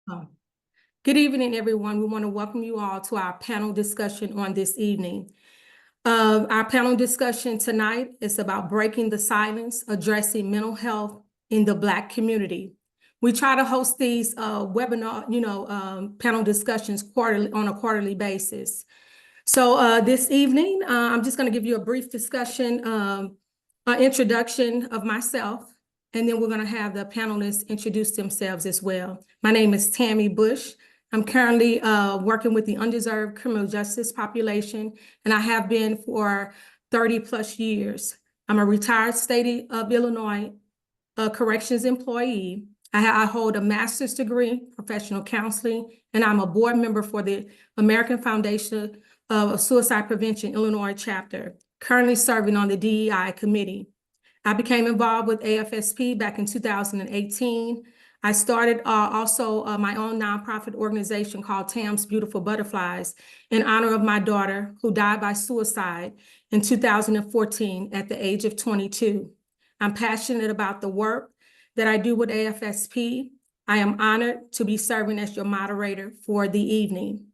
Oh, good evening, everyone. We want to welcome you all to our panel discussion on this evening. Our panel discussion tonight is about breaking the silence, addressing mental health in the Black community. We try to host these panel discussions on a quarterly basis. So this evening, I'm just going to give you a brief discussion, introduction of myself, and then we're going to have the panelists introduce themselves as well. My name is Tammy Bush. I'm currently working with the undeserved criminal justice population, and I have been for 30 plus years. I'm a retired state of Illinois corrections employee. I hold a master's degree in professional counseling, and I'm a board member for the American Foundation of Suicide Prevention Illinois chapter, currently serving on the DEI committee. I became involved with AFSP back in 2018. I started also my own nonprofit organization called Tam's Beautiful Butterflies in honor of my daughter who died by suicide in 2014 at the age of 22. I'm passionate about the work that I do with AFSP. I am honored to be serving as your moderator for the evening.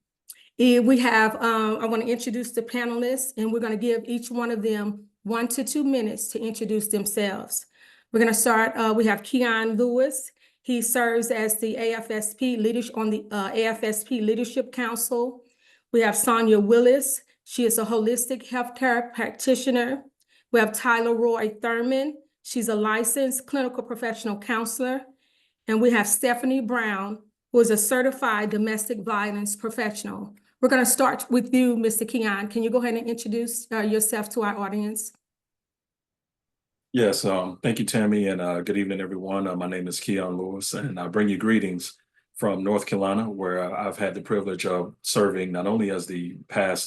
We have, I want to introduce the panelists, and we're going to give each one of them 1 to 2 minutes to introduce themselves. We're going to start, we have Keon Lewis. He serves as the AFSP leadership on the AFSP Leadership Council. We have Sonia Willis. She is a holistic healthcare practitioner. We have Tyler Roy Thurman. She's a licensed clinical professional counselor. And we have Stephanie Brown, who is a certified domestic violence professional. We're going to start with you, Mr. Keon. Can you go ahead and introduce yourself to our audience? Yes, thank you, Tammy, and good evening, everyone. My name is Keon Lewis, and I bring you greetings from North Carolina, where I've had the privilege of serving not only as the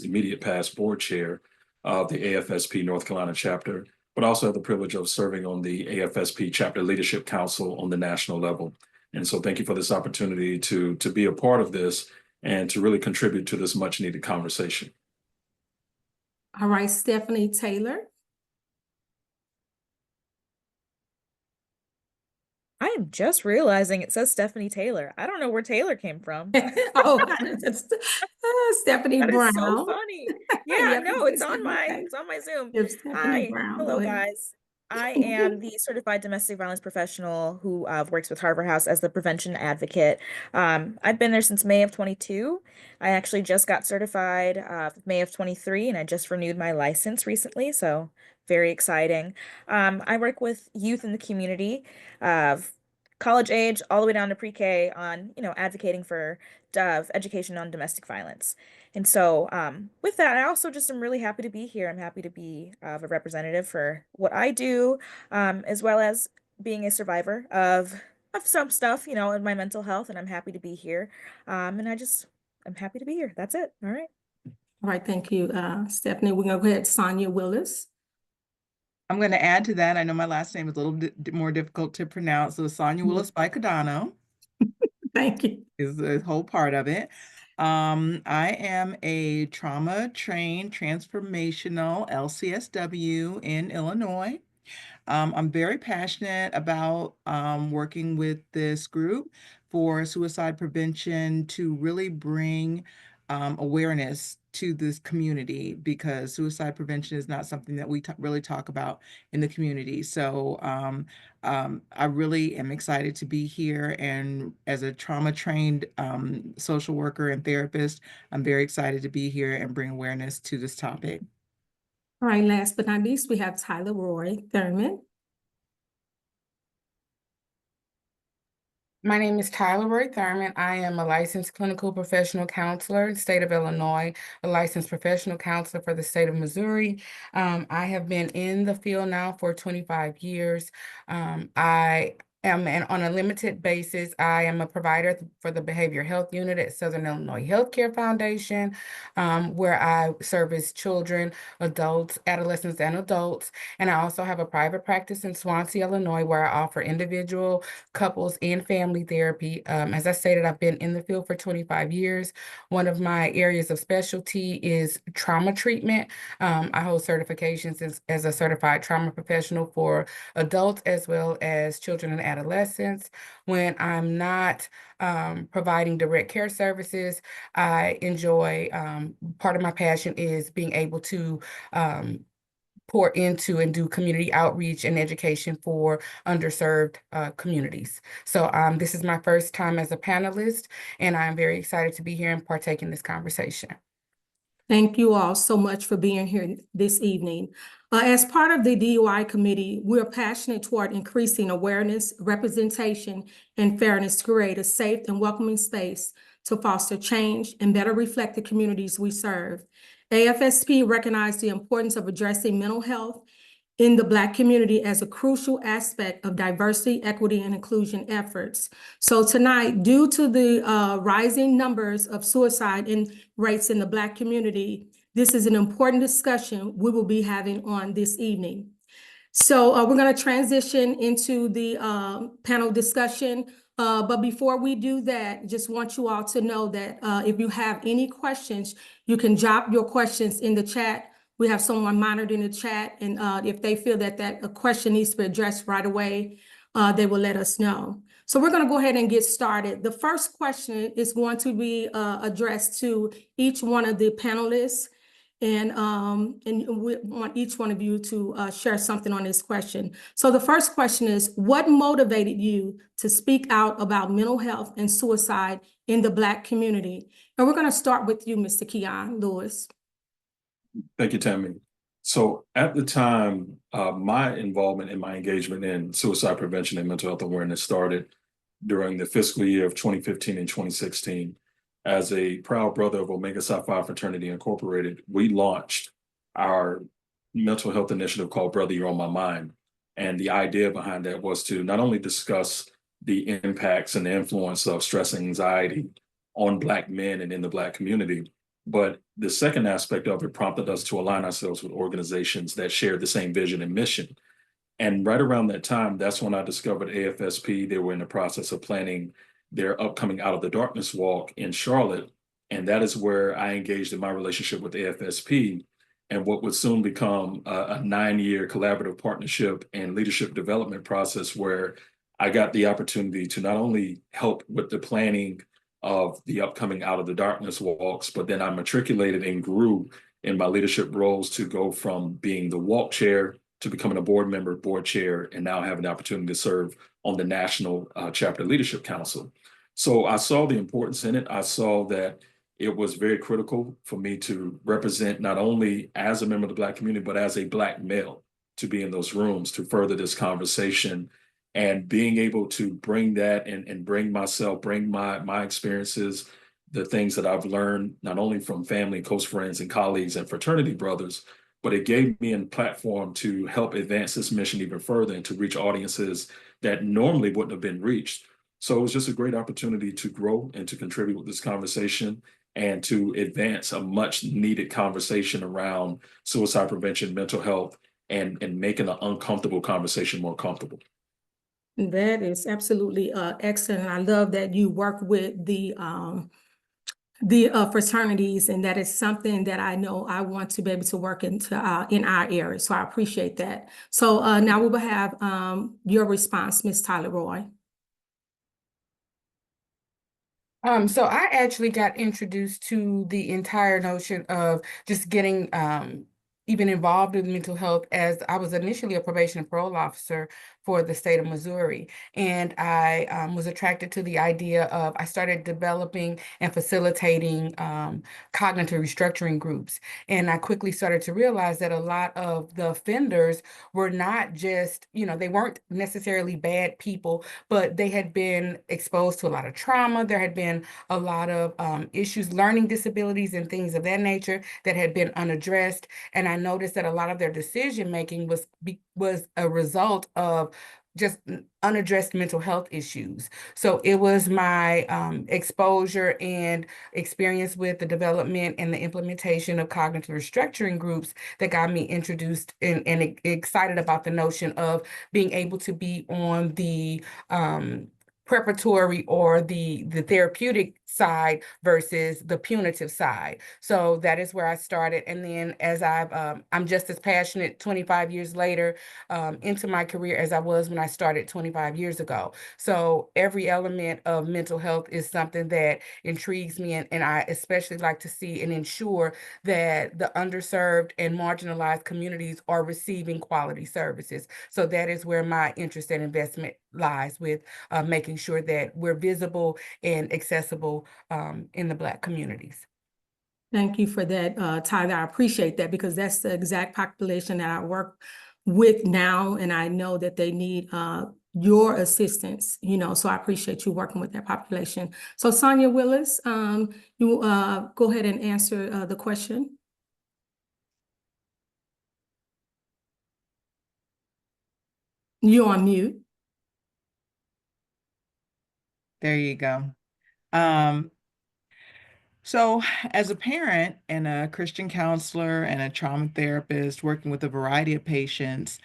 immediate past board chair of the AFSP North Carolina chapter, but also have the privilege of serving on the AFSP Chapter Leadership Council on the national level. And so thank you for this opportunity to be a part of this and to really contribute to this much needed conversation. All right, Stephanie Taylor. I am just realizing it says Stephanie Taylor. I don't know where Taylor came from. Oh, Stephanie That Brown. is so funny. Yeah, Yep, no, it's on my Zoom. yep, Stephanie Hi, Brown. hello guys. I am the certified domestic violence professional who works with Harvard House as the prevention advocate. I've been there since May of 22. I actually just got certified May of 23, and I just renewed my license recently, so very exciting. I work with youth in the community, college age all the way down to pre-K on, advocating for education on domestic violence. And so with that, I also just am really happy to be here. I'm happy to be a representative for what I do, as well as being a survivor of some stuff, in my mental health, and I'm happy to be here. And I'm happy to be here. That's it. All right. All right, thank you, Stephanie. We're going to go ahead, Sonia Willis. I'm going to add to that. I know my last name is a little more difficult to pronounce. So Sonia Willis Bicadano. Thank you. Is the whole part of it. I am a trauma-trained transformational LCSW in Illinois. I'm very passionate about working with this group for suicide prevention to really bring awareness to this community, because suicide prevention is not something that we really talk about in the community. So I really am excited to be here. And as a trauma-trained social worker and therapist, I'm very excited to be here and bring awareness to this topic. All right, last but not least, we have Tyler Roy Thurman. My name is Tyler Roy Thurman. I am a licensed clinical professional counselor in the state of Illinois, a licensed professional counselor for the state of Missouri. I have been in the field now for 25 years. I am, and on a limited basis, I am a provider for the behavioral health unit at Southern Illinois Healthcare Foundation, where I service children, adults, adolescents, and adults. And I also have a private practice in Swansea, Illinois, where I offer individual, couples, and family therapy. As I stated, I've been in the field for 25 years. One of my areas of specialty is trauma treatment. I hold certifications as a certified trauma professional for adults as well as children and adolescents. When I'm not providing direct care services, I enjoy, part of my passion is being able to pour into and do community outreach and education for underserved communities. So this is my first time as a panelist, and I'm very excited to be here and partake in this conversation. Thank you all so much for being here this evening. As part of the DUI committee, we're passionate toward increasing awareness, representation, and fairness to create a safe and welcoming space to foster change and better reflect the communities we serve. AFSP recognized the importance of addressing mental health in the Black community as a crucial aspect of diversity, equity, and inclusion efforts. So tonight, due to the rising numbers of suicide rates in the Black community, this is an important discussion we will be having on this evening. So we're going to transition into the panel discussion. But before we do that, just want you all to know that if you have any questions, you can drop your questions in the chat. We have someone monitoring the chat, and if they feel that a question needs to be addressed right away, they will let us know. So we're going to go ahead and get started. The first question is going to be addressed to each one of the panelists. And we want each one of you to share something on this question. So the first question is, what motivated you to speak out about mental health and suicide in the Black community? And we're going to start with you, Mr. Keon Lewis. Thank you, Tammy. So at the time, my involvement and my engagement in suicide prevention and mental health awareness started during the fiscal year of 2015 and 2016. As a proud brother of Omega Psi Phi Fraternity Incorporated, we launched our mental health initiative called Brother, You're on My Mind. And the idea behind that was to not only discuss the impacts and the influence of stress and anxiety on Black men and in the Black community, but the second aspect of it prompted us to align ourselves with organizations that shared the same vision and mission. And right around that time, that's when I discovered AFSP. They were in the process of planning their upcoming Out of the Darkness walk in Charlotte. And that is where I engaged in my relationship with AFSP and what would soon become a 9-year collaborative partnership and leadership development process, where I got the opportunity to not only help with the planning of the upcoming Out of the Darkness walks, but then I matriculated and grew in my leadership roles to go from being the walk chair to becoming a board member, board chair, and now having the opportunity to serve on the National Chapter Leadership Council. So I saw the importance in it. I saw that it was very critical for me to represent not only as a member of the Black community, but as a Black male, to be in those rooms to further this conversation. And being able to bring that and bring myself, bring my experiences, the things that I've learned, not only from family, close friends, and colleagues and fraternity brothers, but it gave me a platform to help advance this mission even further and to reach audiences that normally wouldn't have been reached. So it was just a great opportunity to grow and to contribute with this conversation and to advance a much needed conversation around suicide prevention, mental health, and making an uncomfortable conversation more comfortable. That is absolutely excellent. I love that you work with the fraternities, and that is something that I know I want to be able to work into in our area. So I appreciate that. So now we will have your response, Ms. Tyler Roy. So I actually got introduced to the entire notion of just getting even involved in mental health as I was initially a probation and parole officer for the state of Missouri. And I was attracted to the idea of, I started developing and facilitating cognitive restructuring groups. And I quickly started to realize that a lot of the offenders were not just, they weren't necessarily bad people, but they had been exposed to a lot of trauma. There had been a lot of issues, learning disabilities and things of that nature that had been unaddressed. And I noticed that a lot of their decision-making was a result of just unaddressed mental health issues. So it was my exposure and experience with the development and the implementation of cognitive restructuring groups that got me introduced and excited about the notion of being able to be on the preparatory or the therapeutic side versus the punitive side. So that is where I started. And then as I'm just as passionate 25 years later into my career as I was when I started 25 years ago. So every element of mental health is something that intrigues me, and I especially like to see and ensure that the underserved and marginalized communities are receiving quality services. So that is where my interest and investment lies, with making sure that we're visible and accessible in the Black communities. Thank you for that, Tyler. I appreciate that, because that's the exact population that I work with now, and I know that they need your assistance, so I appreciate you working with that population. So Sonia Willis, you go ahead and answer the question. You're on mute. There you go. So as a parent and a Christian counselor and a trauma therapist working with a variety of patients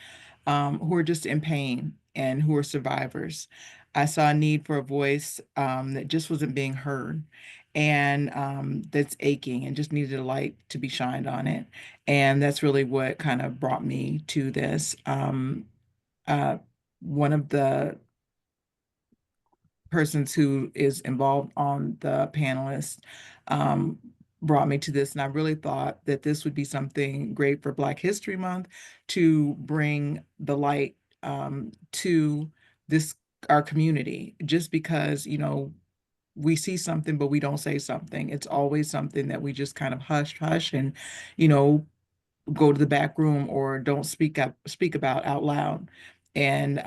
who are just in pain and who are survivors, I saw a need for a voice that just wasn't being heard, and that's aching and just needed a light to be shined on it. And that's really what kind of brought me to this. Uh, One of the persons who is involved on the panelists um, brought me to this, and I really thought that this would be something great for Black History Month, to bring the light to this, our community, just because, we see something, but we don't say something. It's always something that we just kind of hush and, you know, go to the back room or don't speak about out loud. And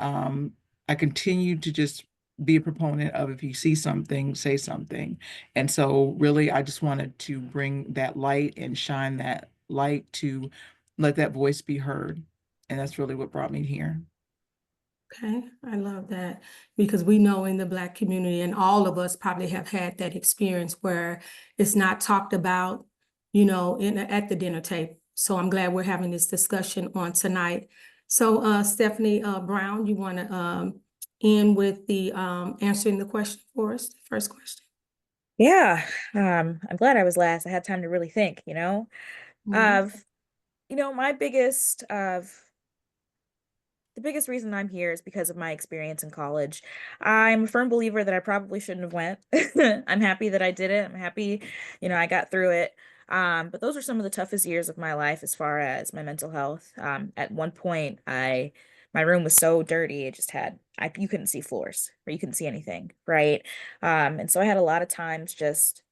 I continue to just be a proponent of, if you see something, say something. And so really, I just wanted to bring that light and shine that light to let that voice be heard. And that's really what brought me here. Okay, I love that, because we know in the Black community, and all of us probably have had that experience where it's not talked about, at the dinner table. So I'm glad we're having this discussion on tonight. So Stephanie Brown, you want to end with the answering the question for us, the first question? Yeah, I'm glad I was last. I had time to really think, Mhm. my the biggest reason I'm here is because of my experience in college. I'm a firm believer that I probably shouldn't have went. I'm happy that I did it. I'm happy, I got through it. But those are some of the toughest years of my life as far as my mental health. At one point, my room was so dirty, it just you couldn't see floors, or you couldn't see anything, right? And so I had a lot of times just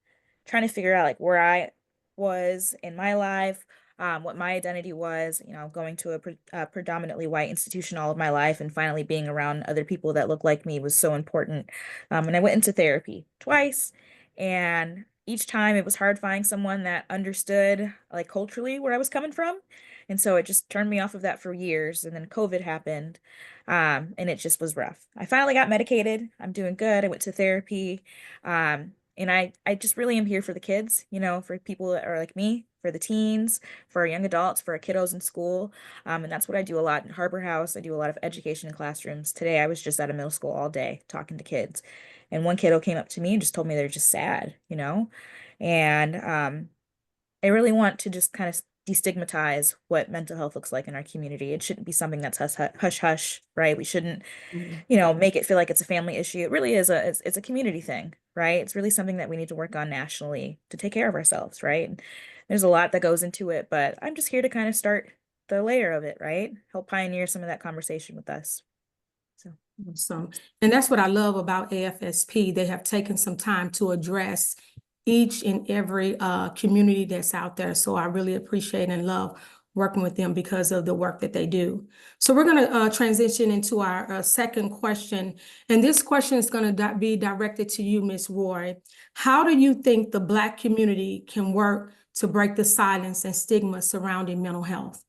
trying to figure out like where I was in my life, what my identity was, going to a predominantly white institution all of my life, and finally being around other people that look like me was so important. And I went into therapy twice, and each time it was hard finding someone that understood like culturally where I was coming from. And so it just turned me off of that for years. And then COVID happened, and it just was rough. I finally got medicated. I'm doing good. I went to therapy. And I just really am here for the kids, for people that are like me, for the teens, for our young adults, for our kiddos in school. And that's what I do a lot in Harbor House. I do a lot of education in classrooms. Today, I was just at a middle school all day talking to kids. And one kiddo came up to me and just told me they're just sad, And I really want to just kind of destigmatize what mental health looks like in our community. It shouldn't be something that's hush hush, right? We shouldn't make it feel like it's a family issue. It really is it's a community thing, right? It's really something that we need to work on nationally to take care of ourselves, right? And there's a lot that goes into it, but I'm just here to kind of start the layer of it, right? Help pioneer some of that conversation with us. So Awesome. And that's what I love about AFSP. They have taken some time to address each and every community that's out there. So I really appreciate and love working with them because of the work that they do. So we're going to transition into our second question. And this question is going to be directed to you, Ms. Roy. How do you think the Black community can work to break the silence and stigma surrounding mental health?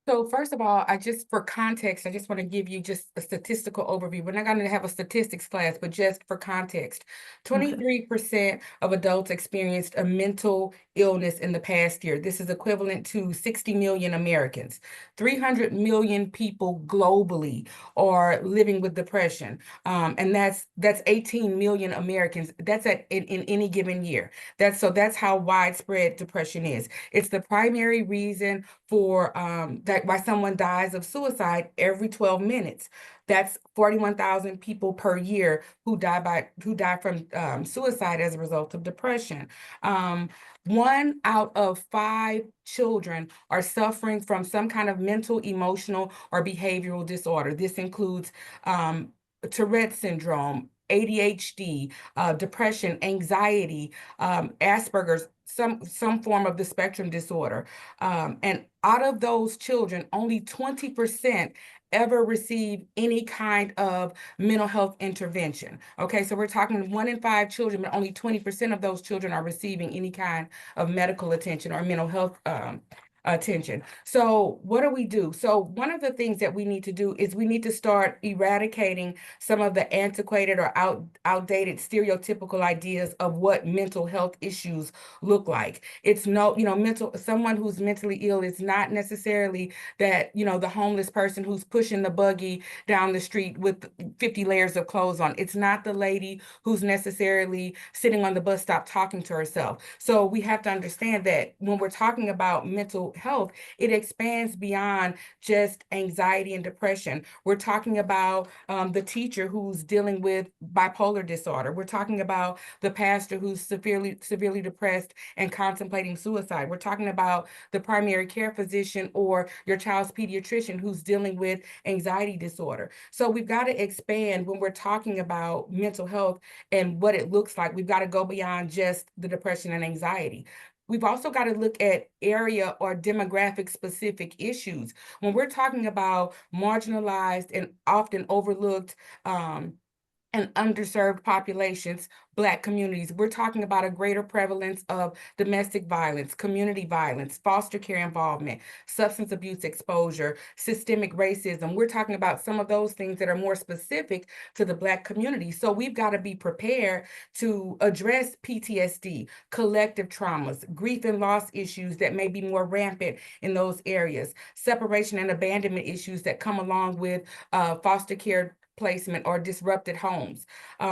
So first of all, for context, I just want to give you just a statistical overview. We're not going to have a statistics class, but just for context, 23% of adults experienced a mental illness in the past year. This is equivalent to 60 million Americans. 300 million people globally are living with depression. And that's 18 million Americans. That's in any given year. That's how widespread depression is. It's the primary reason for why someone dies of suicide every 12 minutes. That's 41,000 people per year who die from suicide as a result of depression. 1 out of 5 children are suffering from some kind of mental, emotional, or behavioral disorder. This includes Tourette syndrome, ADHD, depression, anxiety, Asperger's, some form of the spectrum disorder. And out of those children, only 20% ever receive any kind of mental health intervention. Okay, so we're talking 1 in 5 children, but only 20% of those children are receiving any kind of medical attention or mental health attention. So what do we do? So one of the things that we need to do is we need to start eradicating some of the antiquated or outdated stereotypical ideas of what mental health issues look like. It's someone who's mentally ill is not necessarily that, the homeless person who's pushing the buggy down the street with 50 layers of clothes on. It's not the lady who's necessarily sitting on the bus stop talking to herself. So we have to understand that when we're talking about mental health, it expands beyond just anxiety and depression. We're talking about the teacher who's dealing with bipolar disorder. We're talking about the pastor who's severely depressed and contemplating suicide. We're talking about the primary care physician or your child's pediatrician who's dealing with anxiety disorder. So we've got to expand when we're talking about mental health and what it looks like. We've got to go beyond just the depression and anxiety. We've also got to look at area or demographic specific issues. When we're talking about marginalized and often overlooked and underserved populations, Black communities, we're talking about a greater prevalence of domestic violence, community violence, foster care involvement, substance abuse exposure, systemic racism. We're talking about some of those things that are more specific to the Black community. So we've got to be prepared to address PTSD, collective traumas, grief and loss issues that may be more rampant in those areas, separation and abandonment issues that come along with foster care placement or disrupted homes.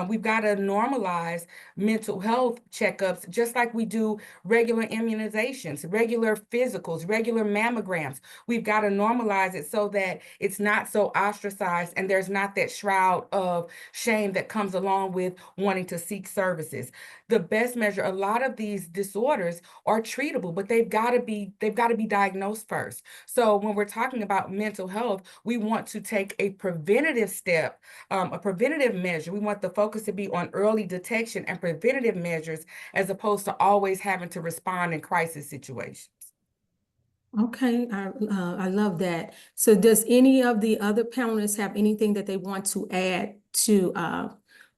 We've got to normalize mental health checkups just like we do regular immunizations, regular physicals, regular mammograms. We've got to normalize it so that it's not so ostracized and there's not that shroud of shame that comes along with wanting to seek services. The best measure, a lot of these disorders are treatable, but they've got to be diagnosed first. So when we're talking about mental health, we want to take a preventative step, a preventative measure. We want the focus to be on early detection and preventative measures as opposed to always having to respond in crisis situations. Okay, I love that. So does any of the other panelists have anything that they want to add to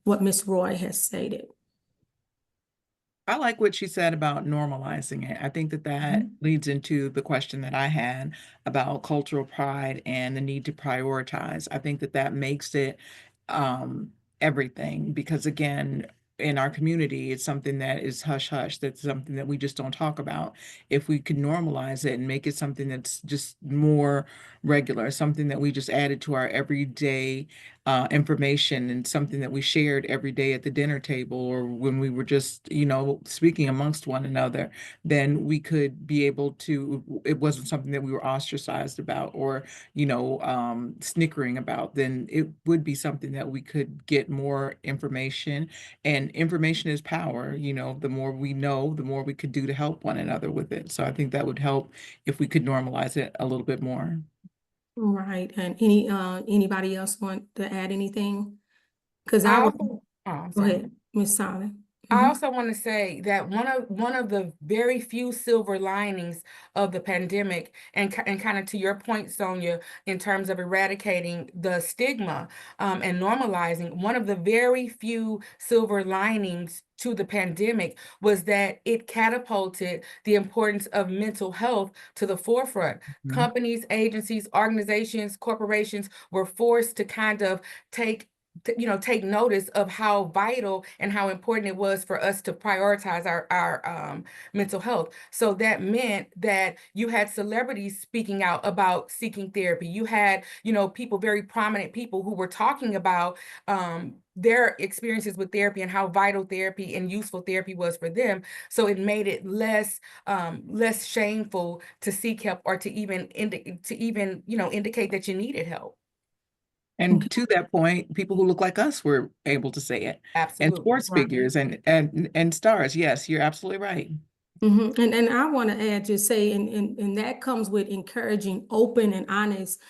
what Ms. Roy has stated? I like what she said about normalizing it. I think that leads into the question that I had about cultural pride and the need to prioritize. I think that makes it everything because, again, in our community, it's something that is hush hush. That's something that we just don't talk about. If we could normalize it and make it something that's just more regular, something that we just added to our everyday information and something that we shared every day at the dinner table or when we were just, speaking amongst one another, then we could be able to, it wasn't something that we were ostracized about or, snickering about, then it would be something that we could get more information, and information is power. The more we know, the more we could do to help one another with it. So I think that would help if we could normalize it a little bit more. Right, and anybody else want to add anything? Because I I would, also, oh, I'm go sorry. ahead, Ms. Solid. I also want to say that one of the very few silver linings of the pandemic, and kind of to your point, Sonia, in terms of eradicating the stigma and normalizing, one of the very few silver linings to the pandemic was that it catapulted the importance of mental health to the forefront. Companies, agencies, organizations, corporations were forced to kind of take notice of how vital and how important it was for us to prioritize our mental health. So that meant that you had celebrities speaking out about seeking therapy. You had, people, very prominent people who were talking about their experiences with therapy and how vital therapy and useful therapy was for them. So it made it less shameful to seek help or to even indicate that you needed help. And to that point, people who look like us were able to say it. And Absolutely. sports figures and stars. Yes, you're absolutely right. And I want to add, just say, and that comes with encouraging open and honest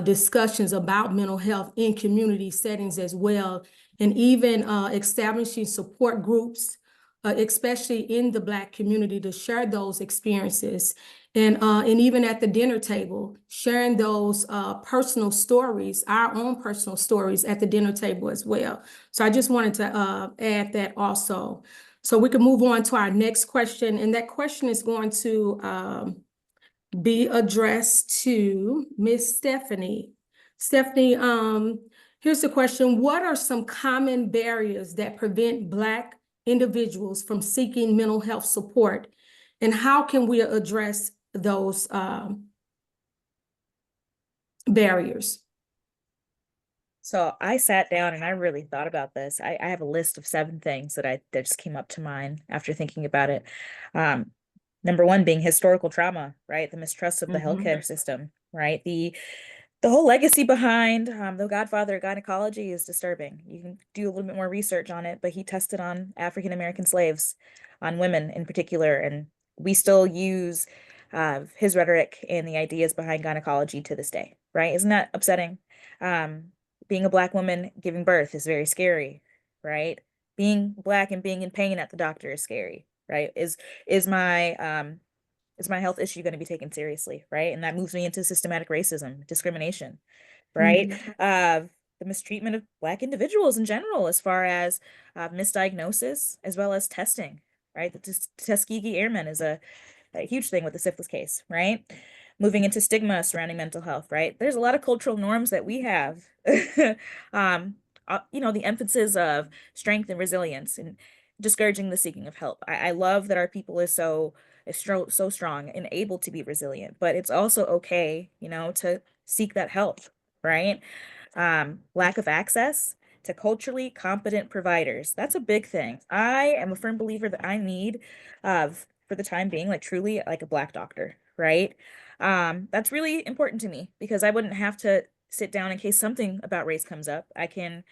discussions about mental health in community settings as well, and even establishing support groups, especially in the Black community, to share those experiences, and even at the dinner table, sharing those personal stories, our own personal stories at the dinner table as well. So I just wanted to add that also. So we can move on to our next question, and that question is going to be addressed to Miss Stephanie. Stephanie, here's the question. What are some common barriers that prevent Black individuals from seeking mental health support, and how can we address those barriers? So I sat down and I really thought about this. I have a list of 7 things that just came up to mind after thinking about it. Number one being historical trauma, right? The mistrust of the healthcare system, right? The whole legacy behind the godfather of gynecology is disturbing. You can do a little bit more research on it, but he tested on African American slaves, on women in particular, and we still use his rhetoric and the ideas behind gynecology to this day, right? Isn't that upsetting? Being a Black woman giving birth is very scary, right? Being Black and being in pain at the doctor is scary, right? Is my health issue going to be taken seriously, right? And that moves me into systematic racism, discrimination, right? The mistreatment of Black individuals in general, as far as misdiagnosis, as well as testing, right? The Tuskegee Airmen is a huge thing with the syphilis case, right? Moving into stigma surrounding mental health, right? There's a lot of cultural norms that we have. The emphasis of strength and resilience and discouraging the seeking of help. I love that our people is so strong and able to be resilient, but it's also okay, to seek that help, right? Lack of access to culturally competent providers. That's a big thing. I am a firm believer that I need, for the time being, like truly like a Black doctor, right? That's really important to me because I wouldn't have to sit down in case something about race comes up. I can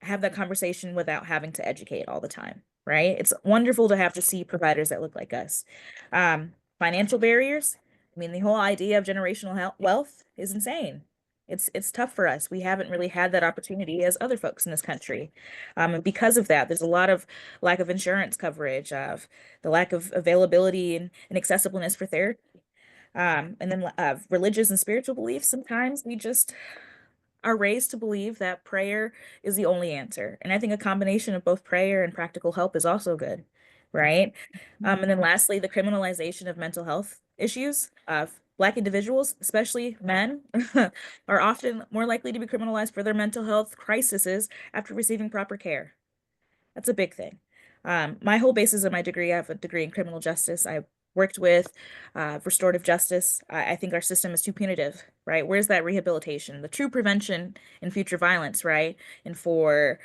have that conversation without having to educate all the time, right? It's wonderful to have to see providers that look like us. Financial barriers. I mean, the whole idea of generational wealth is insane. It's tough for us. We haven't really had that opportunity as other folks in this country. And because of that, there's a lot of lack of insurance coverage, of the lack of availability and accessibleness for therapy. And then religious and spiritual beliefs. Sometimes we just are raised to believe that prayer is the only answer. And I think a combination of both prayer and practical help is also good, right? And then lastly, the criminalization of mental health issues of Black individuals, especially men, are often more likely to be criminalized for their mental health crises after receiving proper care. That's a big thing. My whole basis of my degree, I have a degree in criminal justice. I worked with restorative justice. I think our system is too punitive, right? Where's that rehabilitation, the true prevention in future violence, right? And for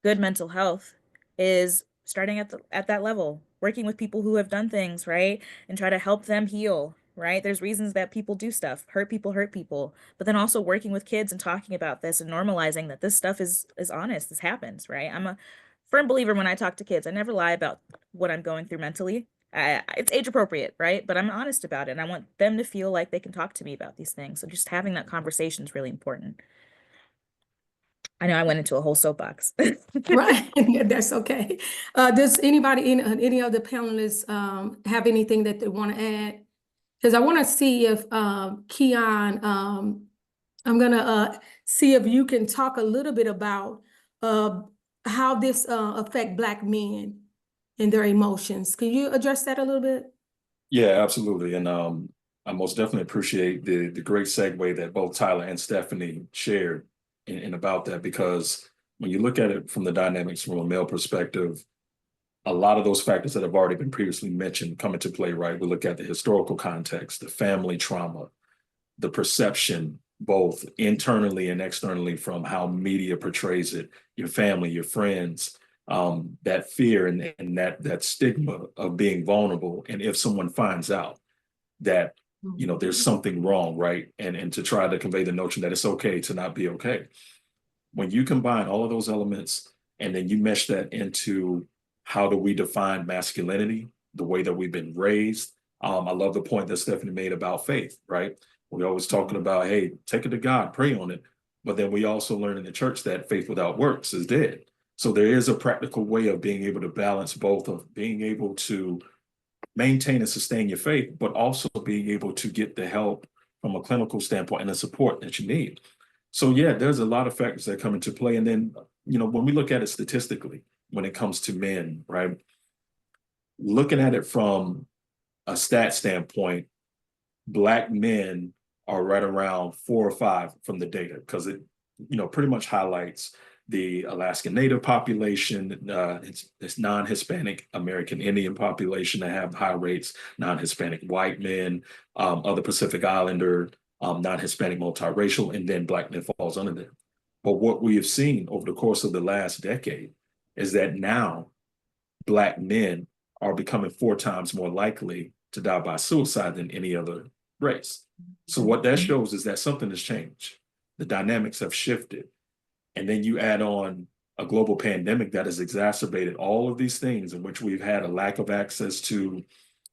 good mental health is starting at that level, working with people who have done things, right? And try to help them heal, right? There's reasons that people do stuff, hurt people, but then also working with kids and talking about this and normalizing that this stuff is honest, this happens, right? I'm a firm believer when I talk to kids, I never lie about what I'm going through mentally. It's age appropriate, right? But I'm honest about it. And I want them to feel like they can talk to me about these things. So just having that conversation is really important. I know I went into a whole soapbox. Right, that's okay. Does anybody, any of the panelists, have anything that they want to add? Because I want to see if, Keon, I'm gonna, see if you can talk a little bit about, how this, affect Black men and their emotions. Can you address that a little bit? Yeah, absolutely. And I most definitely appreciate the great segue that both Tyler and Stephanie shared in about that, because when you look at it from the dynamics from a male perspective, a lot of those factors that have already been previously mentioned come into play, right? We look at the historical context, the family trauma, the perception, both internally and externally, from how media portrays it, your family, your friends, that fear and that stigma of being vulnerable. And if someone finds out that, you know, there's something wrong, right? And to try to convey the notion that it's okay to not be okay. When you combine all of those elements and then you mesh that into how do we define masculinity, the way that we've been raised. I love the point that Stephanie made about faith, right? We're always talking about, hey, take it to God, pray on it. But then we also learn in the church that faith without works is dead. So there is a practical way of being able to balance both, of being able to maintain and sustain your faith, but also being able to get the help from a clinical standpoint and the support that you need. So yeah, there's a lot of factors that come into play. And then, you know, when we look at it statistically, when it comes to men, right? Looking at it from a stat standpoint, Black men are right around 4 or 5 from the data, because it, you know, pretty much highlights the Alaskan Native population, it's non-Hispanic American Indian population that have high rates, non-Hispanic white men, other Pacific Islander, non-Hispanic multiracial, and then Black men falls under them. But what we have seen over the course of the last decade is that now Black men are becoming 4 times more likely to die by suicide than any other race. So what that shows is that something has changed. The dynamics have shifted. And then you add on a global pandemic that has exacerbated all of these things, in which we've had a lack of access to,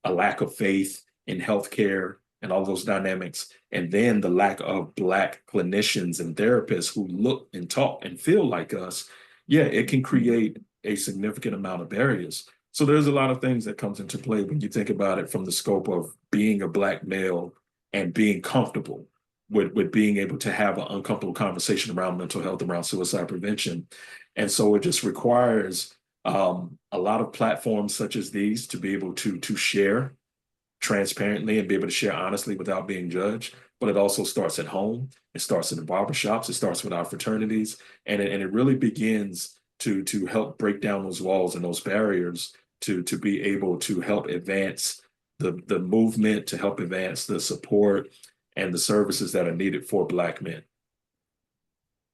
a lack of faith in healthcare and all those dynamics. And then the lack of Black clinicians and therapists who look and talk and feel like us. Yeah, it can create a significant amount of barriers. So there's a lot of things that comes into play when you think about it from the scope of being a Black male and being comfortable with being able to have an uncomfortable conversation around mental health, around suicide prevention. And so it just requires a lot of platforms such as these to be able to share transparently and be able to share honestly without being judged. But it also starts at home. It starts in the barbershops. It starts with our fraternities. And it really begins to help break down those walls and those barriers to be able to help advance the movement, to help advance the support and the services that are needed for Black men.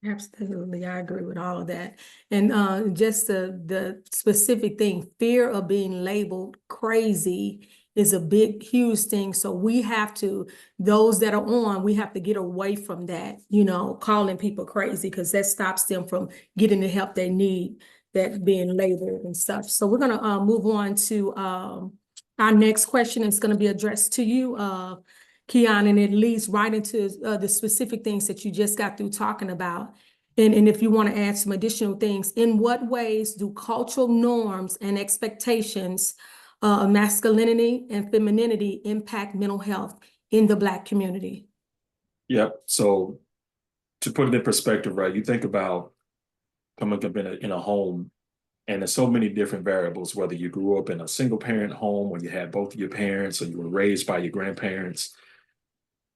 Absolutely, I agree with all of that. And just the specific thing, fear of being labeled crazy is a big, huge thing. So we have to, those that are on, we have to get away from that, you know, calling people crazy, because that stops them from getting the help they need, that being labeled and stuff. So we're gonna move on to our next question. It's gonna be addressed to you, Keon, and it leads right into the specific things that you just got through talking about. And if you want to add some additional things, in what ways do cultural norms and expectations of masculinity and femininity impact mental health in the Black community? Yep. So to put it in perspective, right, you think about coming up in a home, and there's so many different variables, whether you grew up in a single parent home or you had both of your parents or you were raised by your grandparents.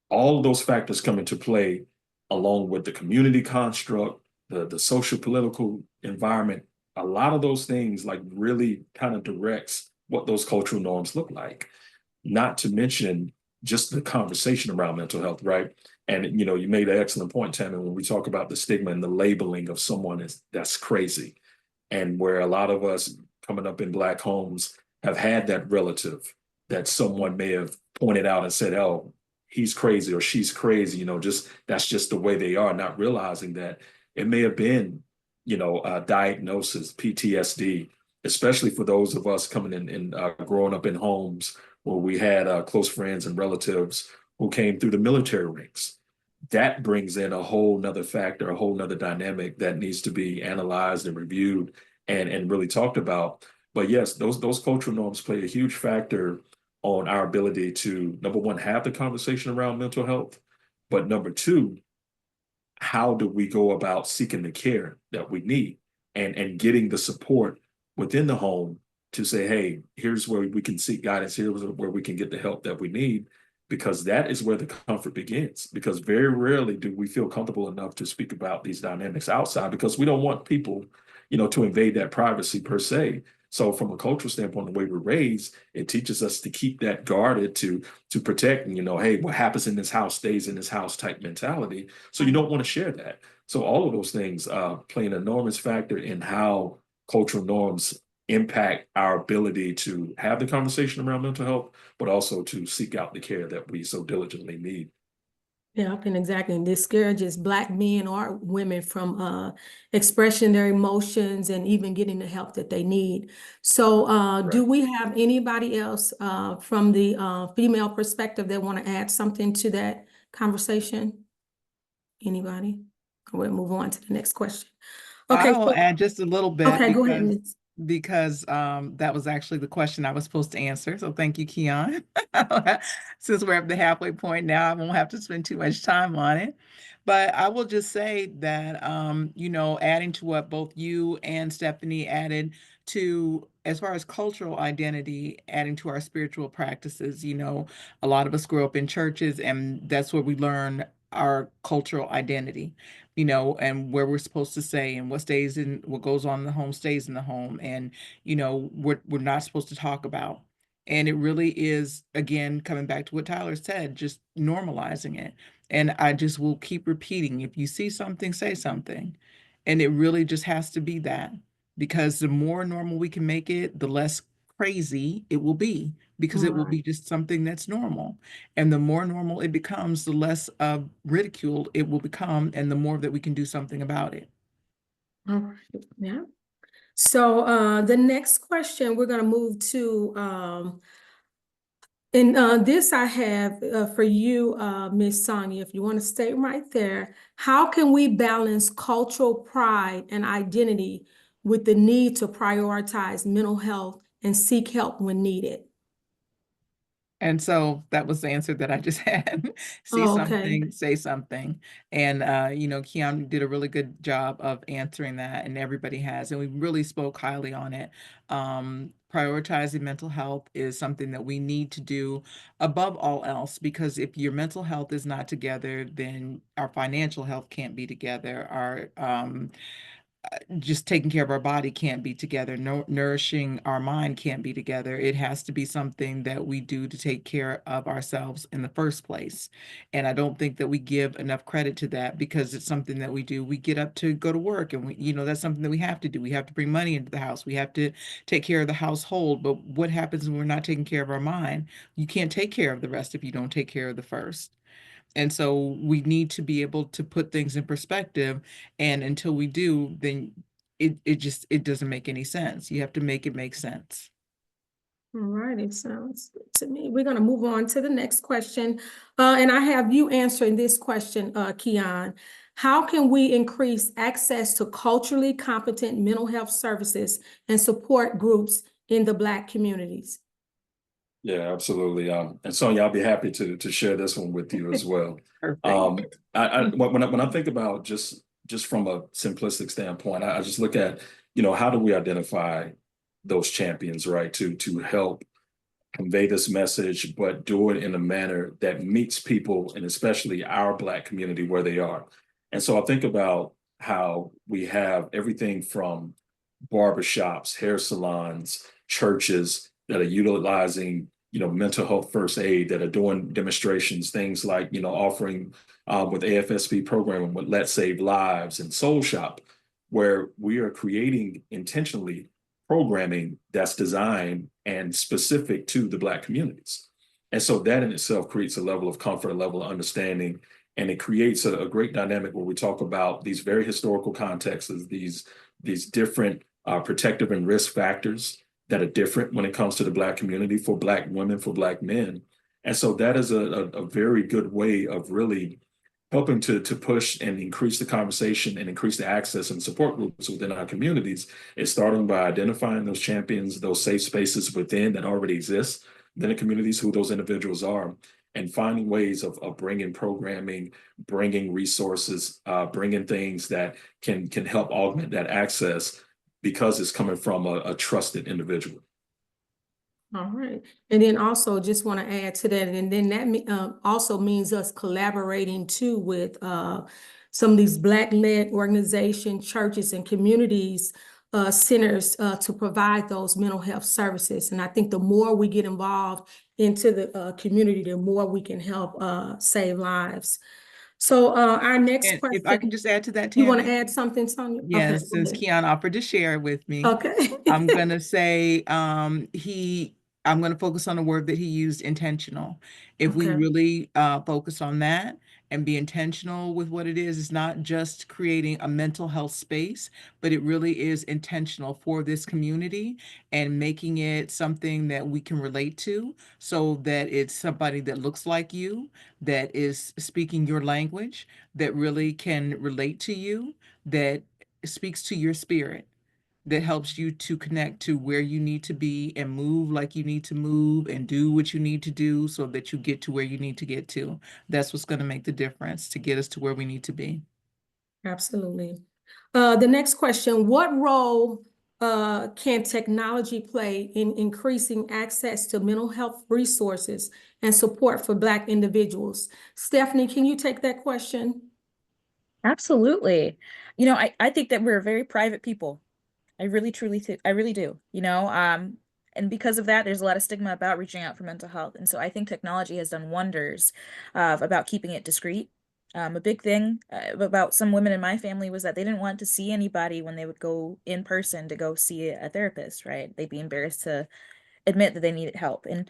All of those factors come into play, along with the community construct, the social political environment. A lot of those things like really kind of directs what those cultural norms look like. Not to mention just the conversation around mental health, right? And you know, you made an excellent point, Tammy, when we talk about the stigma and the labeling of someone that's crazy, and where a lot of us coming up in Black homes have had that relative that someone may have pointed out and said, "Oh, he's crazy or she's crazy," you know, just that's just the way they are, not realizing that it may have been, you know, a diagnosis, PTSD, especially for those of us coming in and growing up in homes where we had close friends and relatives who came through the military ranks. that brings in a whole nother factor, a whole nother dynamic that needs to be analyzed and reviewed and really talked about. But yes, those cultural norms play a huge factor on our ability to, number one, have the conversation around mental health, but number two, how do we go about seeking the care that we need and getting the support within the home to say, hey, here's where we can seek guidance, here's where we can get the help that we need, because that is where the comfort begins. Because very rarely do we feel comfortable enough to speak about these dynamics outside because we don't want people, to invade that privacy per se. So from a cultural standpoint, the way we're raised, it teaches us to keep that guarded, to protect, and hey, what happens in this house stays in this house type mentality. So you don't want to share that. So all of those things play an enormous factor in how cultural norms impact our ability to have the conversation around mental health, but also to seek out the care that we so diligently need. Yeah, and exactly. And discourages Black men or women from expressing their emotions and even getting the help that they need. So do Right. we have anybody else from the female perspective that want to add something to that conversation? Anybody? We'll move on to the next question. Okay, I will add just a little bit okay, go ahead, Ms. because that was actually the question I was supposed to answer. So thank you, Keon. Since we're at the halfway point now, I won't have to spend too much time on it. But I will just say that adding to what both you and Stephanie added to as far as cultural identity, adding to our spiritual practices, a lot of us grow up in churches, and that's where we learn our cultural identity, and where we're supposed to say and what stays in what goes on in the home stays in the home, and what we're not supposed to talk about. And it really is, again, coming back to what Tyler said, just normalizing it. And I just will keep repeating, if you see something, say something. And it really just has to be that, because the more normal we can make it, the less crazy it will be, because it will Right. be just something that's normal. And the more normal it becomes, the less ridiculed it will become, and the more that we can do something about it. All right. Yeah. So the next question we're going to move to, and this I have for you, Miss Sonia, if you want to stay right there. How can we balance cultural pride and identity with the need to prioritize mental health and seek help when needed? And so that was the answer that I just had. See Oh, okay. something, say something. And, Keanu did a really good job of answering that, and everybody has. And we really spoke highly on it. Prioritizing mental health is something that we need to do above all else, because if your mental health is not together, then our financial health can't be together. Our just taking care of our body can't be together. No, nourishing our mind can't be together. It has to be something that we do to take care of ourselves in the first place. And I don't think that we give enough credit to that, because it's something that we do. We get up to go to work, and that's something that we have to do. We have to bring money into the house. We have to take care of the household. But what happens when we're not taking care of our mind? You can't take care of the rest if you don't take care of the first. And so we need to be able to put things in perspective. And until we do, then it doesn't make any sense. You have to make it make sense. All right, it sounds good to me. We're going to move on to the next question. And I have you answering this question, Keon. How can we increase access to culturally competent mental health services and support groups in the Black communities? Yeah, absolutely. And Sonia, I'll be happy to share this one with you as well. Perfect. When I think about just from a simplistic standpoint, I just look at, how do we identify those champions, right? To help convey this message, but do it in a manner that meets people, and especially our Black community where they are. And so I think about how we have everything from barbershops, hair salons, churches that are utilizing, mental health first aid, that are doing demonstrations, things like, offering with AFSP programming with Let's Save Lives and Soul Shop, where we are creating intentionally programming that's designed and specific to the Black communities. And so that in itself creates a level of comfort, a level of understanding, and it creates a great dynamic where we talk about these very historical contexts, these different protective and risk factors that are different when it comes to the Black community, for Black women, for Black men. And so that is a very good way of really helping to push and increase the conversation and increase the access and support groups within our communities is starting by identifying those champions, those safe spaces within that already exist within the communities, who those individuals are, and finding ways of bringing programming, bringing resources, bringing things that can help augment that access because it's coming from a trusted individual. All right. And then also just want to add to that, and then that also means us collaborating too with some of these Black-led organizations, churches, and communities centers to provide those mental health services. And I think the more we get involved into the community, the more we can help save lives. So our next And question. if I can just add to that, You want to Tammy? add something, Sonia? Okay, Yes, go since ahead. Keon offered to share with me. Okay. I'm gonna say I'm gonna focus on the word that he used, intentional. If we Okay. really focus on that and be intentional with what it is, it's not just creating a mental health space, but it really is intentional for this community and making it something that we can relate to, so that it's somebody that looks like you, that is speaking your language, that really can relate to you, that speaks to your spirit, that helps you to connect to where you need to be and move like you need to move and do what you need to do so that you get to where you need to get to. That's what's going to make the difference to get us to where we need to be. Absolutely. The next question, what role can technology play in increasing access to mental health resources and support for Black individuals? Stephanie, can you take that question? Absolutely. I think that we're very private people. I really, truly, I really do, and because of that, there's a lot of stigma about reaching out for mental health. And so I think technology has done wonders about keeping it discreet. A big thing about some women in my family was that they didn't want to see anybody when they would go in person to go see a therapist, right? They'd be embarrassed to admit that they needed help. And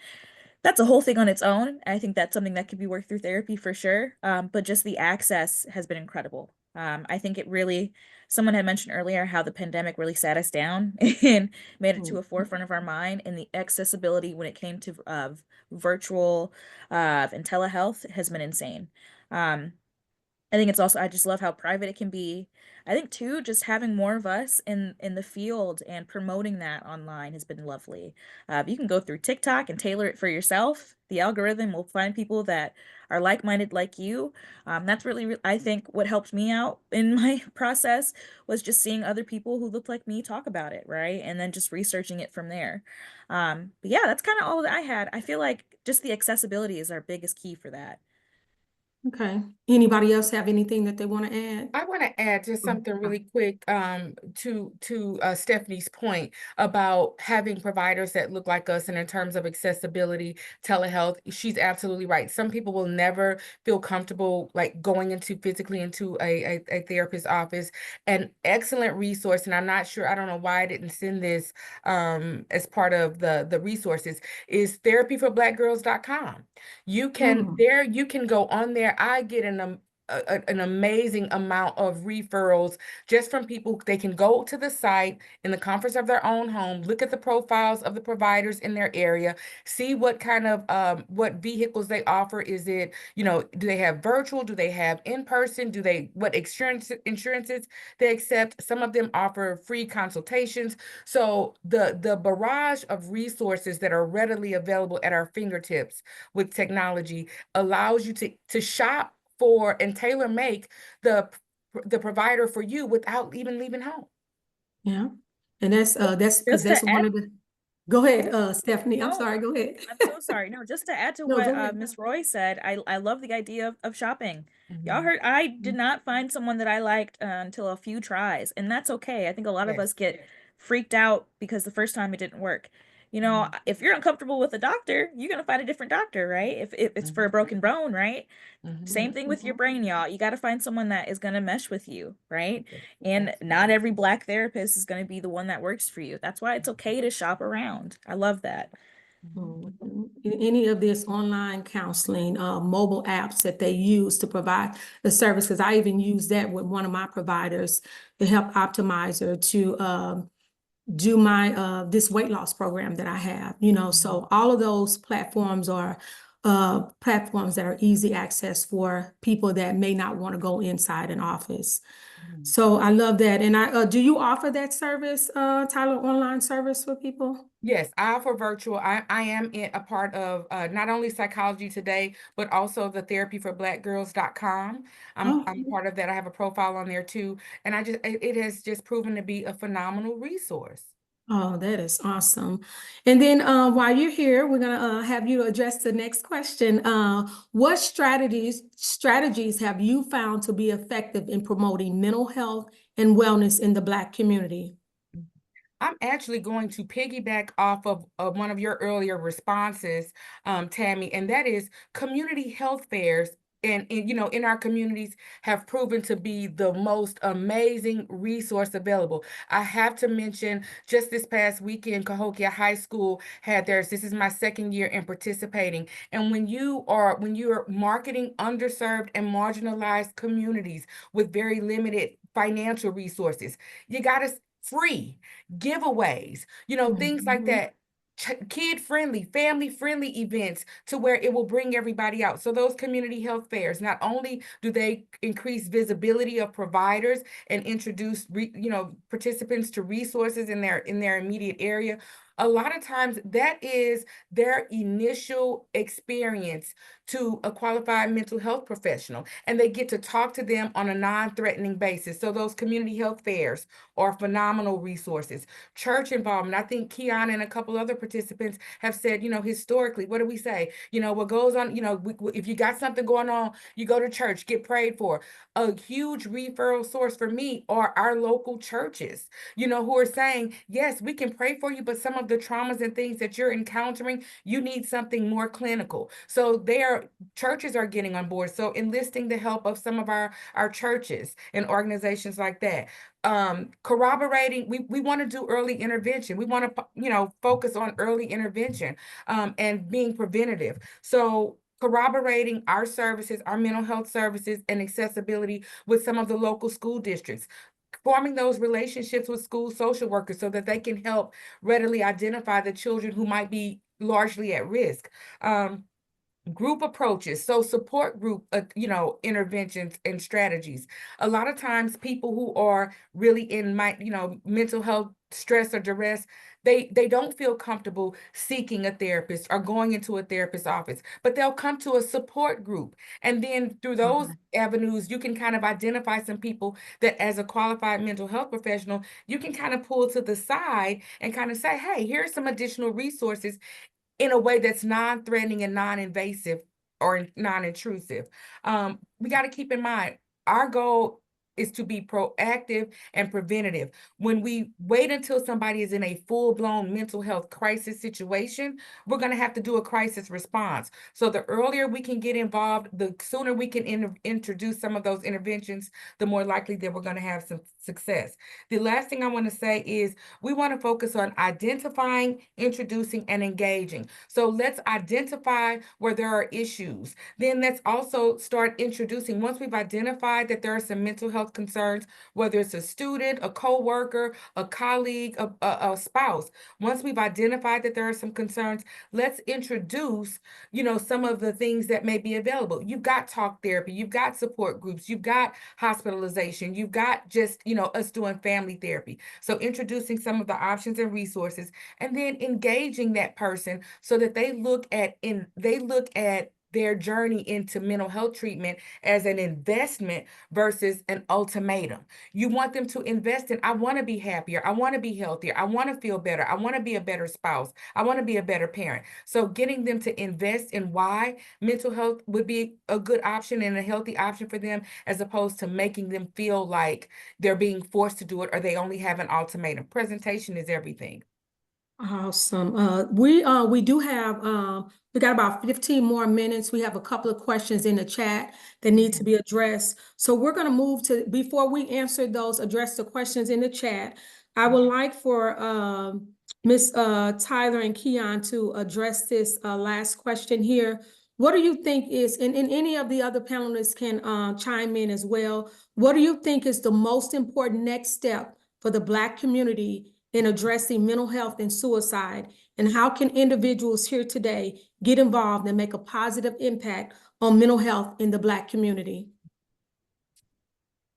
that's a whole thing on its own. I think that's something that could be worked through therapy for sure. But just the access has been incredible. I think it really, someone had mentioned earlier how the pandemic really sat us down and made it to a forefront of our mind, and the accessibility when it came to virtual and telehealth has been insane. I think it's also, I just love how private it can be. I think too, just having more of us in the field and promoting that online has been lovely. You can go through TikTok and tailor it for yourself. The algorithm will find people that are like-minded like you. That's really, I think, what helped me out in my process was just seeing other people who looked like me talk about it, right? And then just researching it from there. But yeah, that's kind of all that I had. I feel like just the accessibility is our biggest key for that. Okay. Anybody else have anything that they want to add? I want to add just something really quick to Stephanie's point about having providers that look like us, and in terms of accessibility, telehealth, she's absolutely right. Some people will never feel comfortable like going physically into a therapist's office. An excellent resource, and I'm not sure, I don't know why I didn't send this as part of the resources, is therapyforblackgirls.com. You can go on there. I get an amazing amount of referrals just from people. They can go to the site in the comforts of their own home, look at the profiles of the providers in their area, see what kind of what vehicles they offer. Is it, do they have virtual? Do they have in person? What insurances they accept? Some of them offer free consultations. So the barrage of resources that are readily available at our fingertips with technology allows you to shop for and tailor make the provider for you without even leaving home. Yeah. And that's because Just that's to one add, of the, go ahead, Stephanie. I'm no, sorry, go ahead. I'm so sorry. No, just to add to No, what go ahead. Miss Roy said, I love the idea of shopping. Y'all heard, I did not find someone that I liked until a few tries, and that's okay. I think a lot of us get freaked out because the first time it didn't work. If you're uncomfortable with a doctor, you're gonna find a different doctor, right? If it's for a broken bone, right? Same thing with your brain, y'all. You got to find someone that is going to mesh with you, right? And not every Black therapist is going to be the one that works for you. That's why it's okay to shop around. I love that. Any of this online counseling, mobile apps that they use to provide the service, because I even use that with one of my providers, the Health Optimizer, to do my this weight loss program that I have, so all of those platforms are platforms that are easy access for people that may not want to go inside an office. So I love that. And do you offer that service, Tyler, online service for people? Yes, I offer virtual. I am a part of not only Psychology Today, but also the therapyforblackgirls.com. I'm Oh, part of that. I have a profile on there too. And it has just proven to be a phenomenal resource. oh, that is awesome. And then while you're here, we're gonna have you address the next question. What strategies have you found to be effective in promoting mental health and wellness in the Black community? I'm actually going to piggyback off of one of your earlier responses, Tammy, and that is community health fairs. And in our communities have proven to be the most amazing resource available. I have to mention just this past weekend, Cahokia High School had theirs. This is my second year in participating. And when you're marketing underserved and marginalized communities with very limited financial resources, you got to free giveaways, things like Mhm. that. Kid-friendly, family-friendly events to where it will bring everybody out. So those community health fairs, not only do they increase visibility of providers and introduce, participants to resources in their immediate area, a lot of times that is their initial experience to a qualified mental health professional, and they get to talk to them on a non-threatening basis. So those community health fairs are phenomenal resources. Church involvement. I think Keon and a couple other participants have said, historically, what do we say? What goes on, if you got something going on, you go to church, get prayed for. A huge referral source for me are our local churches, who are saying, yes, we can pray for you, but some of the traumas and things that you're encountering, you need something more clinical. So churches are getting on board. So enlisting the help of some of our churches and organizations like that. Corroborating, we want to do early intervention. We want to, focus on early intervention and being preventative. So corroborating our services, our mental health services and accessibility with some of the local school districts, forming those relationships with school social workers so that they can help readily identify the children who might be largely at risk. Group approaches, so support group, interventions and strategies. A lot of times people who are really in mental health stress or duress, they don't feel comfortable seeking a therapist or going into a therapist's office, but they'll come to a support group. And then through those avenues, you can kind of identify some people that as a qualified mental health professional, you can kind of pull to the side and kind of say, hey, here's some additional resources in a way that's non-threatening and non-invasive or non-intrusive. We got to keep in mind, our goal is to be proactive and preventative. When we wait until somebody is in a full-blown mental health crisis situation, we're going to have to do a crisis response. So the earlier we can get involved, the sooner we can introduce some of those interventions, the more likely that we're going to have some success. The last thing I want to say is we want to focus on identifying, introducing, and engaging. So let's identify where there are issues. Then let's also start introducing, once we've identified that there are some mental health concerns, whether it's a student, a coworker, a colleague, a spouse. Once we've identified that there are some concerns, let's introduce, some of the things that may be available. You've got talk therapy, you've got support groups, you've got hospitalization, you've got just, us doing family therapy. So introducing some of the options and resources, and then engaging that person so that they look at their journey into mental health treatment as an investment versus an ultimatum. You want them to invest in, I want to be happier, I want to be healthier, I want to feel better, I want to be a better spouse, I want to be a better parent. So getting them to invest in why mental health would be a good option and a healthy option for them, as opposed to making them feel like they're being forced to do it or they only have an ultimatum. Presentation is everything. Awesome. We do have we got about 15 more minutes. We have a couple of questions in the chat that need to be addressed. So we're going to move to, before we answer those, address the questions in the chat. I would like for Ms. Tyler and Keon to address this last question here. What do you think is, and any of the other panelists can chime in as well. What do you think is the most important next step for the Black community in addressing mental health and suicide? And how can individuals here today get involved and make a positive impact on mental health in the Black community?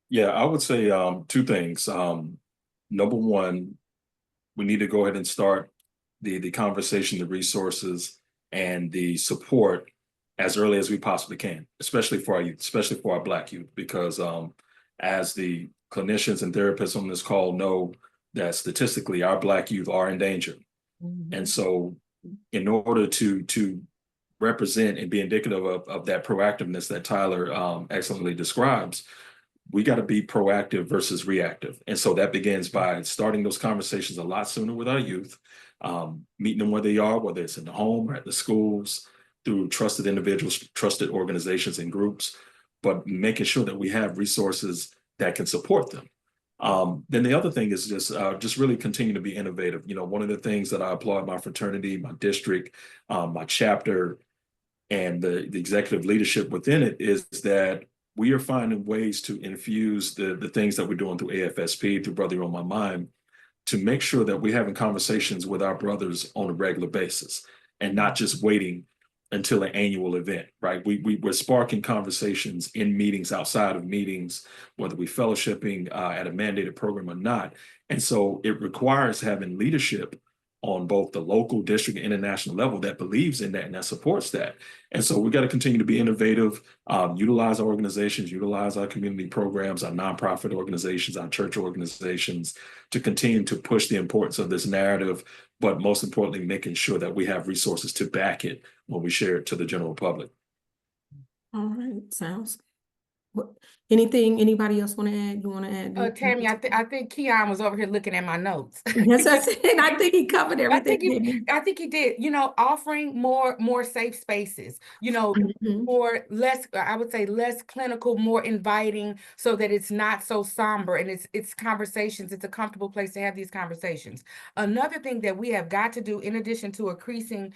Yeah, I would say two things. Number one, we need to go ahead and start the conversation, the resources, and the support as early as we possibly can, especially for our youth, especially for our Black youth, because as the clinicians and therapists on this call know, that statistically our Black youth are in danger. And so in order to represent and be indicative of that proactiveness that Tyler excellently describes, we got to be proactive versus reactive. And so that begins by starting those conversations a lot sooner with our youth, meeting them where they are, whether it's in the home or at the schools, through trusted individuals, trusted organizations and groups, but making sure that we have resources that can support them. Then the other thing is just really continue to be innovative. You know, one of the things that I applaud my fraternity, my district, my chapter, and the executive leadership within it is that we are finding ways to infuse the things that we're doing through AFSP, through Brother on My Mind, to make sure that we're having conversations with our brothers on a regular basis and not just waiting until an annual event, right? We're sparking conversations in meetings, outside of meetings, whether we're fellowshipping at a mandated program or not. And so it requires having leadership on both the local, district, and international level that believes in that and that supports that. And so we got to continue to be innovative, utilize our organizations, utilize our community programs, our nonprofit organizations, our church organizations to continue to push the importance of this narrative, but most importantly, making sure that we have resources to back it when we share it to the general public. All right, sounds. Anything anybody else want to add? You want to add? Tammy, I think Keon was over here looking at my notes. Yes, I said, I think he covered everything. I think he did. You know, offering more safe spaces. You know, more less. I would say less clinical, more inviting, so that it's not so somber and it's conversations. It's a comfortable place to have these conversations. Another thing that we have got to do, in addition to increasing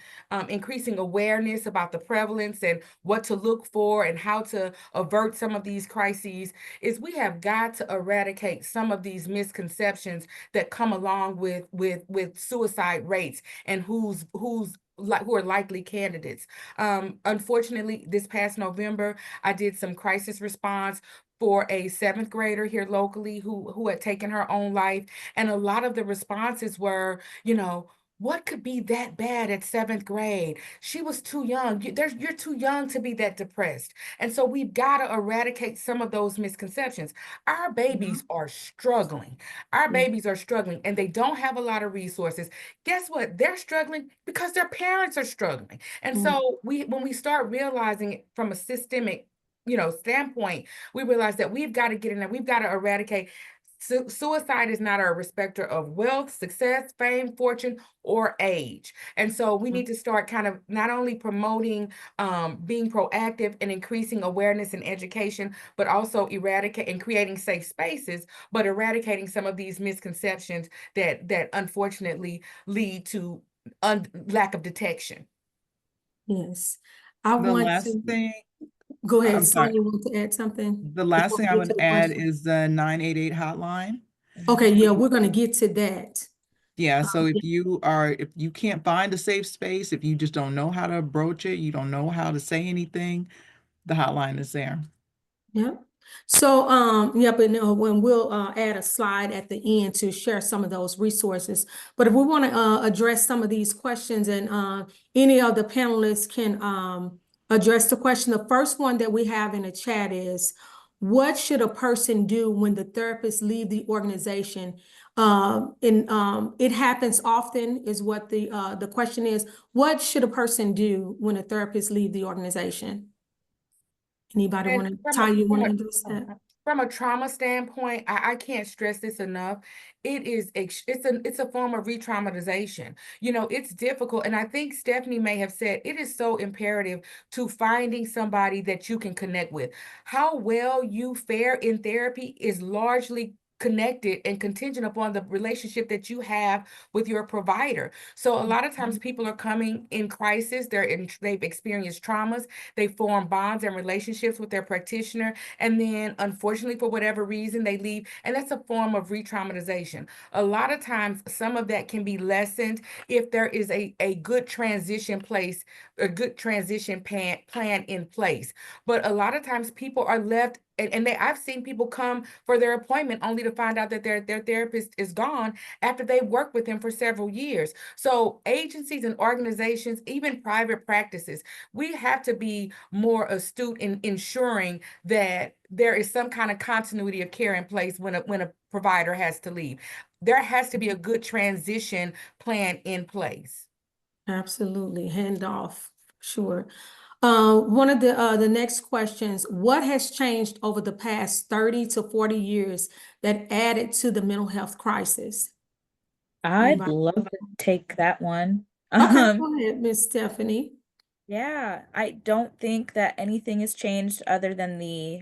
awareness about the prevalence and what to look for and how to avert some of these crises, is we have got to eradicate some of these misconceptions that come along with suicide rates and who are likely candidates. Unfortunately, this past November, I did some crisis response for a 7th grader here locally who had taken her own life. And a lot of the responses were, you know, what could be that bad at 7th grade? She was too young. You're too young to be that depressed. And so we've got to eradicate some of those misconceptions. Our babies are struggling. Our babies are struggling and they don't have a lot of resources. Guess what? They're struggling because their parents are struggling. And so when we start realizing it from a systemic, standpoint, we realize that we've got to get in there. We've got to eradicate. Suicide is not a respecter of wealth, success, fame, fortune, or age. And so we need to start kind of not only promoting being proactive and increasing awareness and education, but also eradicate and creating safe spaces, but eradicating some of these misconceptions that unfortunately lead to lack of detection. Yes. The last thing, Go ahead, I'm sorry. Sonia, you want to add something? The last thing I would add question? is the 988 hotline. Okay, yeah, we're going to get to that. Yeah, so if you can't find a safe space, if you just don't know how to broach it, you don't know how to say anything, the hotline is there. Yeah. So, when we'll add a slide at the end to share some of those resources. But if we want to address some of these questions, and any of the panelists can address the question. The first one that we have in the chat is, what should a person do when the therapists leave the organization? It happens often, is what the question is. What should a person do when a therapist leave the organization? Anybody want to, Ty, you want to address that? From a trauma standpoint, I can't stress this enough. It's a form of re-traumatization. It's difficult. And I think Stephanie may have said it is so imperative to finding somebody that you can connect with. How well you fare in therapy is largely connected and contingent upon the relationship that you have with your provider. So a lot of times people are coming in crisis, they've experienced traumas, they form bonds and relationships with their practitioner, and then unfortunately for whatever reason they leave, and that's a form of re-traumatization. A lot of times some of that can be lessened if there is a good transition plan in place. But a lot of times people are left, and I've seen people come for their appointment only to find out that their therapist is gone after they worked with him for several years. So agencies and organizations, even private practices, we have to be more astute in ensuring that there is some kind of continuity of care in place when a provider has to leave. There has to be a good transition plan in place. Absolutely, handoff, sure. One of the next questions, what has changed over the past 30 to 40 years that added to the mental health crisis? I'd Anybody? love to take that one. Okay, go ahead, Miss Stephanie. Yeah, I don't think that anything has changed other than the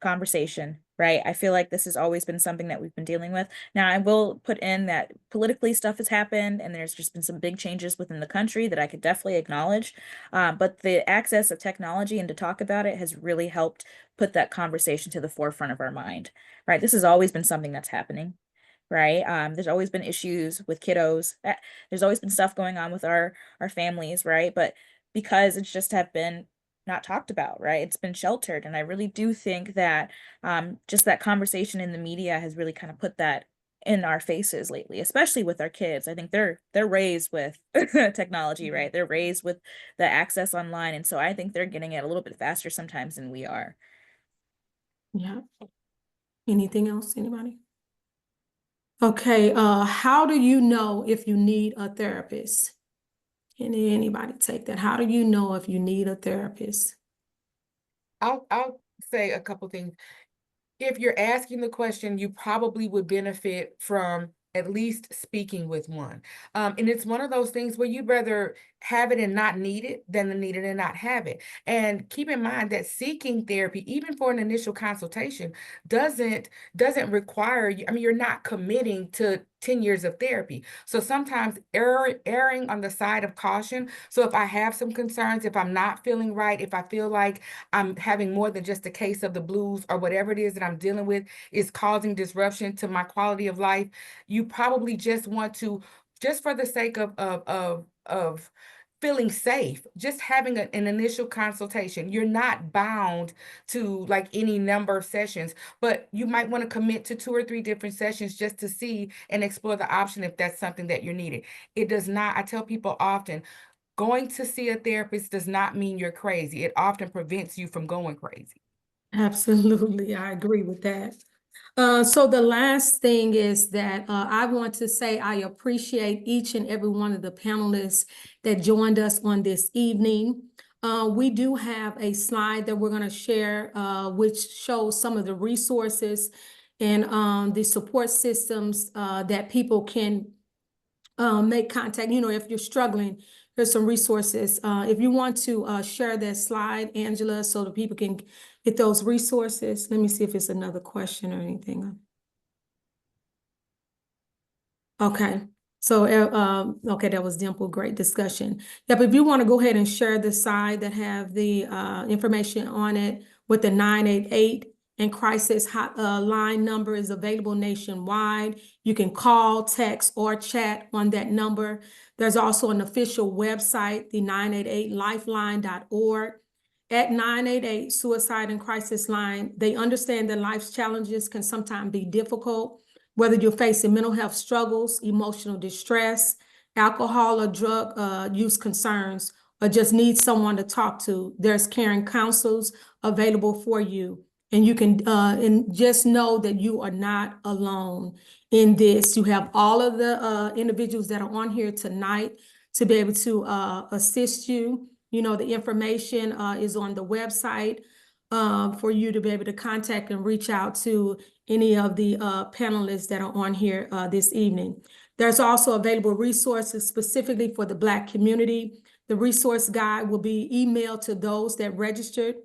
conversation, right? I feel like this has always been something that we've been dealing with. Now, I will put in that politically stuff has happened and there's just been some big changes within the country that I could definitely acknowledge. But the access of technology and to talk about it has really helped put that conversation to the forefront of our mind, right? This has always been something that's happening. Right. There's always been issues with kiddos. There's always been stuff going on with our families, right? But because it's just have been not talked about, right? It's been sheltered. And I really do think that just that conversation in the media has really kind of put that in our faces lately, especially with our kids. I think they're raised with technology, right? They're raised with the access online. And so I think they're getting it a little bit faster sometimes than we are. Yeah. Anything else, anybody? Okay, how do you know if you need a therapist? Can anybody take that? How do you know if you need a therapist? I'll say a couple things. If you're asking the question, you probably would benefit from at least speaking with one. And it's one of those things where you'd rather have it and not need it than to need it and not have it. And keep in mind that seeking therapy, even for an initial consultation, doesn't require you. I mean, you're not committing to 10 years of therapy. So sometimes erring on the side of caution. So if I have some concerns, if I'm not feeling right, if I feel like I'm having more than just a case of the blues or whatever it is that I'm dealing with is causing disruption to my quality of life, you probably just want to, just for the sake of feeling safe, just having an initial consultation. You're not bound to like any number of sessions, but you might want to commit to 2 or 3 different sessions just to see and explore the option if that's something that you're needing. It does not, I tell people often, going to see a therapist does not mean you're crazy. It often prevents you from going crazy. Absolutely, I agree with that. So the last thing is that I want to say I appreciate each and every one of the panelists that joined us on this evening. We do have a slide that we're going to share, which shows some of the resources and the support systems that people can make contact. You know, if you're struggling, there's some resources. If you want to share that slide, Angela, so that people can get those resources. Let me see if it's another question or anything. Okay. So, okay, that was Dimple. Great discussion. Yep, if you want to go ahead and share the side that have the information on it with the 988 and crisis line number is available nationwide. You can call, text, or chat on that number. There's also an official website, the 988lifeline.org. At 988 Suicide and Crisis Line, they understand that life's challenges can sometimes be difficult. Whether you're facing mental health struggles, emotional distress, alcohol or drug use concerns, or just need someone to talk to, there's caring counsels available for you. And you can and just know that you are not alone in this. You have all of the individuals that are on here tonight to be able to assist you. You know, the information is on the website for you to be able to contact and reach out to any of the panelists that are on here this evening. There's also available resources specifically for the Black community. The resource guide will be emailed to those that registered.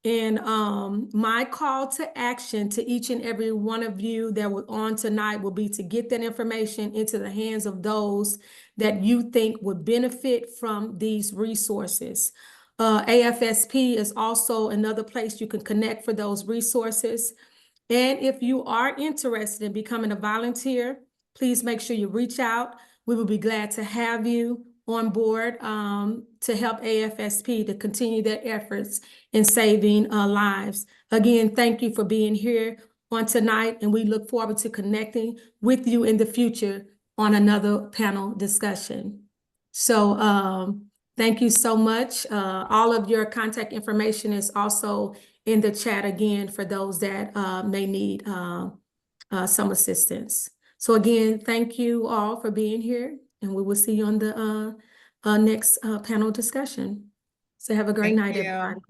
And my call to action to each and every one of you that were on tonight will be to get that information into the hands of those that you think would benefit from these resources. AFSP is also another place you can connect for those resources. And if you are interested in becoming a volunteer, please make sure you reach out. We will be glad to have you on board to help AFSP to continue their efforts in saving lives. Again, thank you for being here on tonight, and we look forward to connecting with you in the future on another panel discussion. So thank you so much. All of your contact information is also in the chat again for those that may need some assistance. So again, thank you all for being here, and we will see you on the next panel discussion. So have a great Thank night, you. everybody.